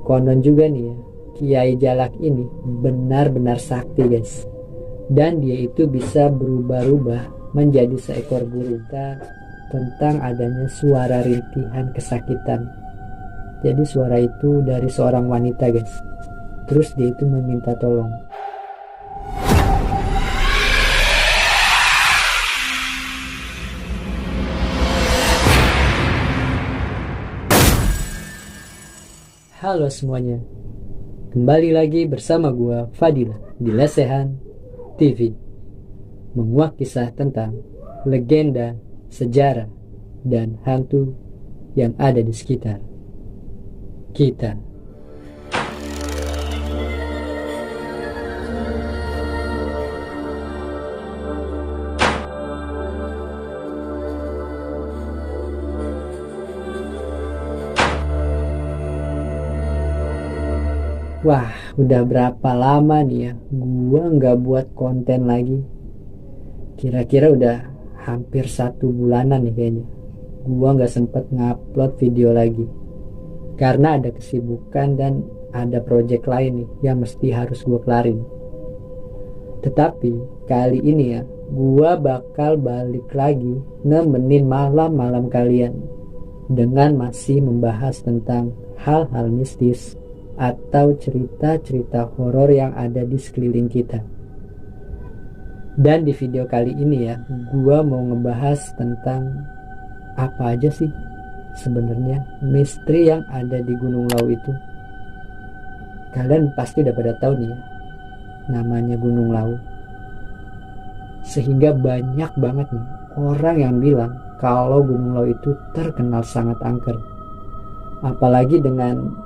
konon juga nih ya, Kiai Jalak ini benar-benar sakti guys. Dan dia itu bisa berubah-ubah menjadi seekor burung. Tentang adanya suara rintihan kesakitan. Jadi suara itu dari seorang wanita guys. Terus dia itu meminta tolong. Halo semuanya, kembali lagi bersama gua Fadila di Lesehan TV, menguak kisah tentang legenda, sejarah, dan hantu yang ada di sekitar kita. Wah, udah berapa lama nih ya gua nggak buat konten lagi. Kira-kira udah hampir 1 bulanan nih kayaknya. Gua nggak sempet ngupload video lagi karena ada kesibukan dan ada project lain nih yang mesti harus gua kelarin. Tetapi kali ini ya, gua bakal balik lagi nemenin malam-malam kalian dengan masih membahas tentang hal-hal mistis atau cerita-cerita horor yang ada di sekeliling kita. Dan di video kali ini ya, gua mau ngebahas tentang apa aja sih sebenarnya misteri yang ada di Gunung Lau itu. Kalian pasti udah pada tahu nih ya, namanya Gunung Lau. Sehingga banyak banget nih orang yang bilang kalau Gunung Lau itu terkenal sangat angker. Apalagi dengan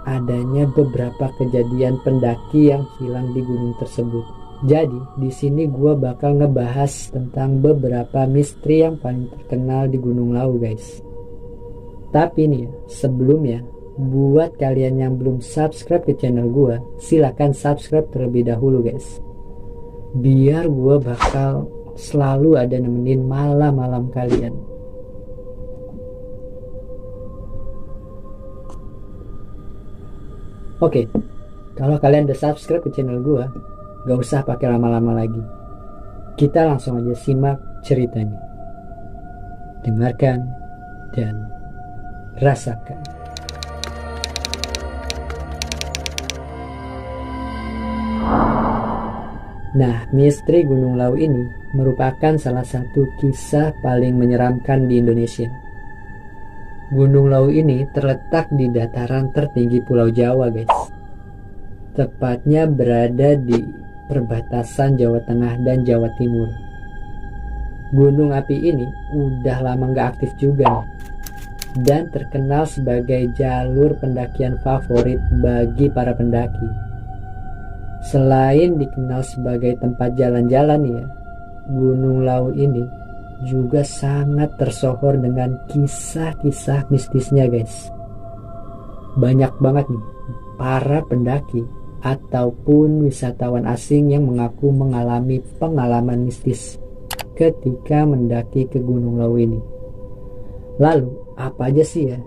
adanya beberapa kejadian pendaki yang hilang di gunung tersebut. Jadi di sini gue bakal ngebahas tentang beberapa misteri yang paling terkenal di Gunung Lau guys. Tapi nih sebelumnya, buat kalian yang belum subscribe ke channel gue, silahkan subscribe terlebih dahulu guys. Biar gue bakal selalu ada nemenin malam-malam kalian. Oke, kalau kalian udah subscribe ke channel gue, gak usah pakai lama-lama lagi. Kita langsung aja simak ceritanya. Dengarkan dan rasakan. Nah, misteri Gunung Lau ini merupakan salah satu kisah paling menyeramkan di Indonesia. Gunung Lau ini terletak di dataran tertinggi Pulau Jawa guys. Tepatnya berada di perbatasan Jawa Tengah dan Jawa Timur. Gunung api ini udah lama gak aktif juga dan terkenal sebagai jalur pendakian favorit bagi para pendaki. Selain dikenal sebagai tempat jalan-jalan ya, Gunung Lau ini juga sangat tersohor dengan kisah-kisah mistisnya guys. Banyak banget nih para pendaki ataupun wisatawan asing yang mengaku mengalami pengalaman mistis ketika mendaki ke Gunung Lau ini. Lalu apa aja sih ya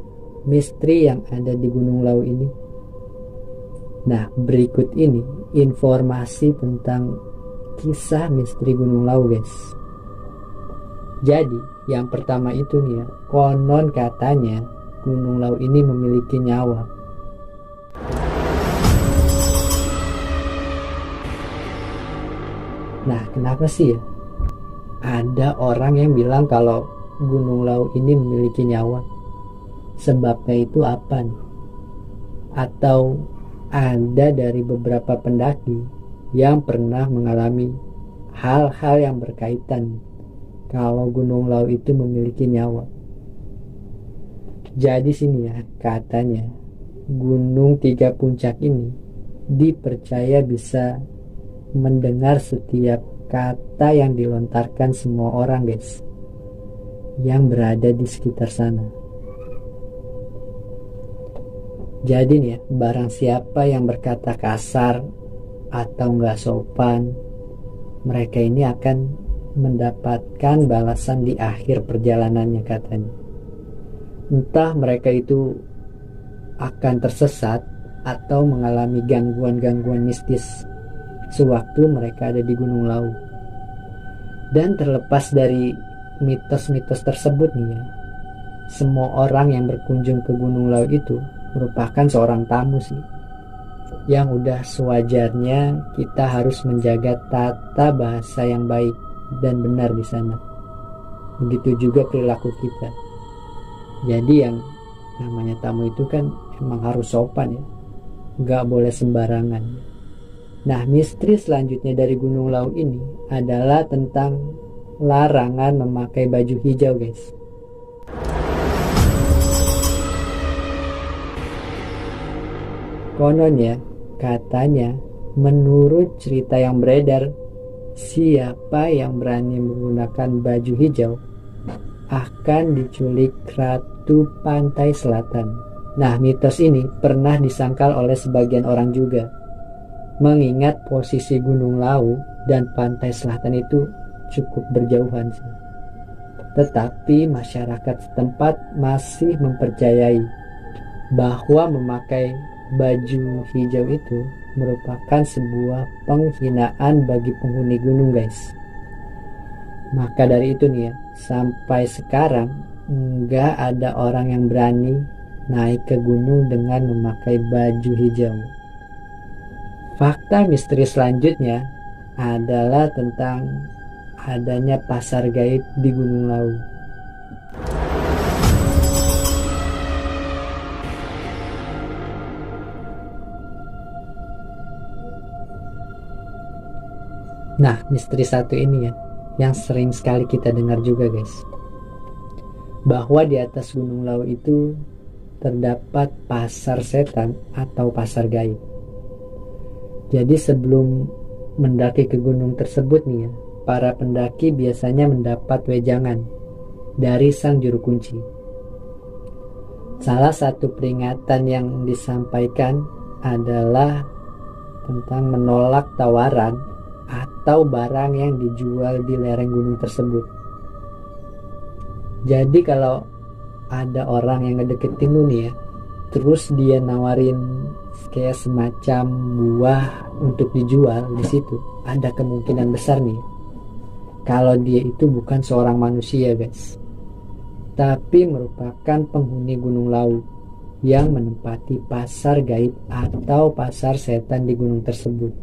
misteri yang ada di Gunung Lau ini? Nah, berikut ini informasi tentang kisah misteri Gunung Lau guys. Jadi yang pertama itu nih ya, konon katanya Gunung Lau ini memiliki nyawa. Nah, kenapa sih ya ada orang yang bilang kalau Gunung Lau ini memiliki nyawa? Sebabnya itu apa nih? Atau ada dari beberapa pendaki yang pernah mengalami hal-hal yang berkaitan kalau Gunung Lau itu memiliki nyawa. Jadi sini ya, katanya Gunung 3 Puncak ini dipercaya bisa mendengar setiap kata yang dilontarkan semua orang guys yang berada di sekitar sana. Jadi nih ya, barang siapa yang berkata kasar atau nggak sopan, mereka ini akan mendapatkan balasan di akhir perjalanannya katanya. Entah mereka itu akan tersesat atau mengalami gangguan-gangguan mistis sewaktu mereka ada di Gunung Lau. Dan terlepas dari mitos-mitos tersebut nih ya, semua orang yang berkunjung ke Gunung Lau itu merupakan seorang tamu sih, yang udah sewajarnya kita harus menjaga tata bahasa yang baik dan benar di sana. Begitu juga perilaku kita. Jadi yang namanya tamu itu kan emang harus sopan ya, nggak boleh sembarangan. Nah, misteri selanjutnya dari Gunung Lau ini adalah tentang larangan memakai baju hijau, guys. Konon ya, katanya menurut cerita yang beredar, siapa yang berani menggunakan baju hijau akan diculik Ratu Pantai Selatan. Nah, mitos ini pernah disangkal oleh sebagian orang juga, mengingat posisi Gunung Lau dan Pantai Selatan itu cukup berjauhan sih. Tetapi masyarakat setempat masih mempercayai bahwa memakai baju hijau itu merupakan sebuah penghinaan bagi penghuni gunung, guys. Maka dari itu nih ya, sampai sekarang nggak ada orang yang berani naik ke gunung dengan memakai baju hijau. Fakta misteri selanjutnya adalah tentang adanya pasar gaib di Gunung Lau. Nah, misteri satu ini ya, yang sering sekali kita dengar juga, guys, bahwa di atas Gunung Lau itu terdapat pasar setan atau pasar gaib. Jadi sebelum mendaki ke gunung tersebut nih ya, para pendaki biasanya mendapat wejangan dari sang juru kunci. Salah satu peringatan yang disampaikan adalah tentang menolak tawaran atau barang yang dijual di lereng gunung tersebut. Jadi kalau ada orang yang ngedeketin lu nih ya, terus dia nawarin kayak semacam buah untuk dijual di situ, ada kemungkinan besar nih kalau dia itu bukan seorang manusia, guys, tapi merupakan penghuni Gunung Lau yang menempati pasar gaib atau pasar setan di gunung tersebut.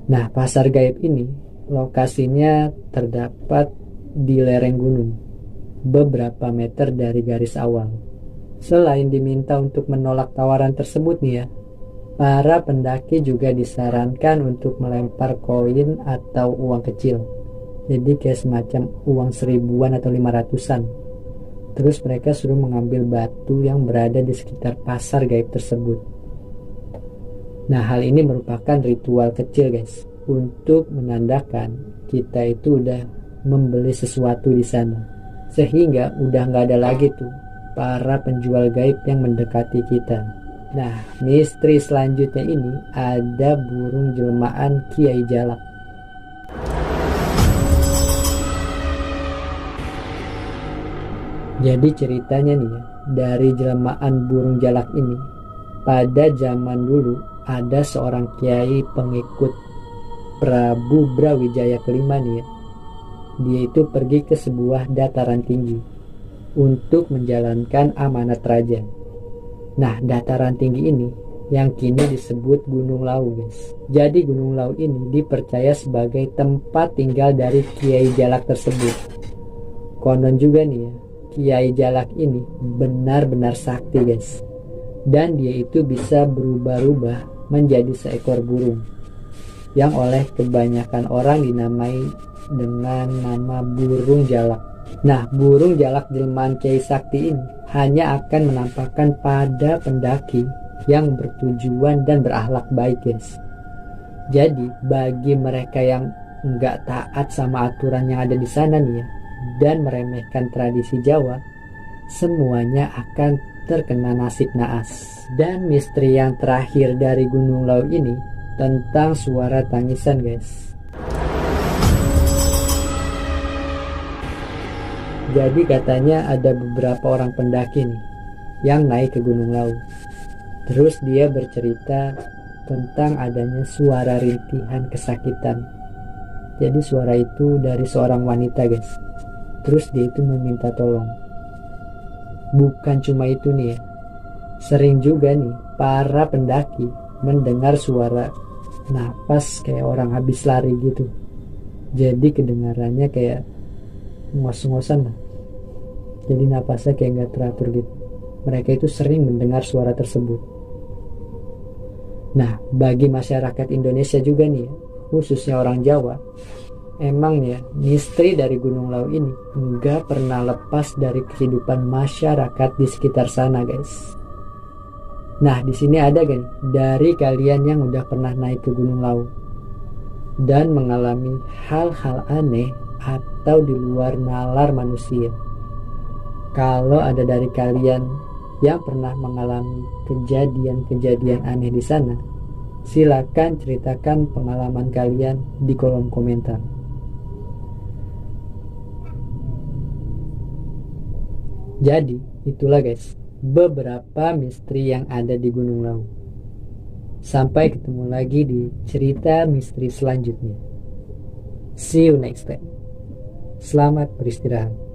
Nah, pasar gaib ini lokasinya terdapat di lereng gunung, beberapa meter dari garis awal. Selain diminta untuk menolak tawaran tersebut nih ya, para pendaki juga disarankan untuk melempar koin atau uang kecil. Jadi kayak semacam uang 1000-an atau 500-an. Terus mereka suruh mengambil batu yang berada di sekitar pasar gaib tersebut. Nah, hal ini merupakan ritual kecil, guys, untuk menandakan kita itu udah membeli sesuatu di sana, sehingga udah nggak ada lagi tuh para penjual gaib yang mendekati kita. Nah, misteri selanjutnya ini ada burung jelmaan Kiai Jalak. Jadi ceritanya nih ya, dari jelmaan burung jalak ini, pada zaman dulu ada seorang kiai pengikut Prabu Brawijaya kelima nih ya. Dia itu pergi ke sebuah dataran tinggi untuk menjalankan amanat raja. Nah, dataran tinggi ini yang kini disebut Gunung Lau, guys. Jadi Gunung Lau ini dipercaya sebagai tempat tinggal dari Kiai Jalak tersebut. Konon juga nih ya, Kiai Jalak ini benar-benar sakti, guys. Dan dia itu bisa berubah-ubah menjadi seekor burung yang oleh kebanyakan orang dinamai dengan nama burung jalak. Nah, burung jalak jelmaan Kiai Sakti ini hanya akan menampakkan pada pendaki yang bertujuan dan berakhlak baik, guys. Jadi bagi mereka yang nggak taat sama aturan yang ada di sana nih ya, dan meremehkan tradisi Jawa, semuanya akan terkena nasib naas. Dan misteri yang terakhir dari Gunung Lau ini tentang suara tangisan, guys. Jadi katanya ada beberapa orang pendaki nih yang naik ke Gunung Lau. Terus dia bercerita tentang adanya suara rintihan kesakitan. Jadi suara itu dari seorang wanita guys. Terus dia itu meminta tolong. Bukan cuma itu nih ya, sering juga nih para pendaki mendengar suara napas kayak orang habis lari gitu. Jadi kedengarannya kayak ngos-ngosan lah. Jadi napasnya kayak nggak teratur gitu. Mereka itu sering mendengar suara tersebut. Nah, bagi masyarakat Indonesia juga nih ya, khususnya orang Jawa, emang ya misteri dari Gunung Lau ini nggak pernah lepas dari kehidupan masyarakat di sekitar sana guys. Nah, di sini ada kan dari kalian yang udah pernah naik ke Gunung Lau dan mengalami hal-hal aneh atau di luar nalar manusia. Kalau ada dari kalian yang pernah mengalami kejadian-kejadian aneh di sana, silakan ceritakan pengalaman kalian di kolom komentar. Jadi, itulah guys, beberapa misteri yang ada di Gunung Lau. Sampai ketemu lagi di cerita misteri selanjutnya. See you next time. Selamat beristirahat.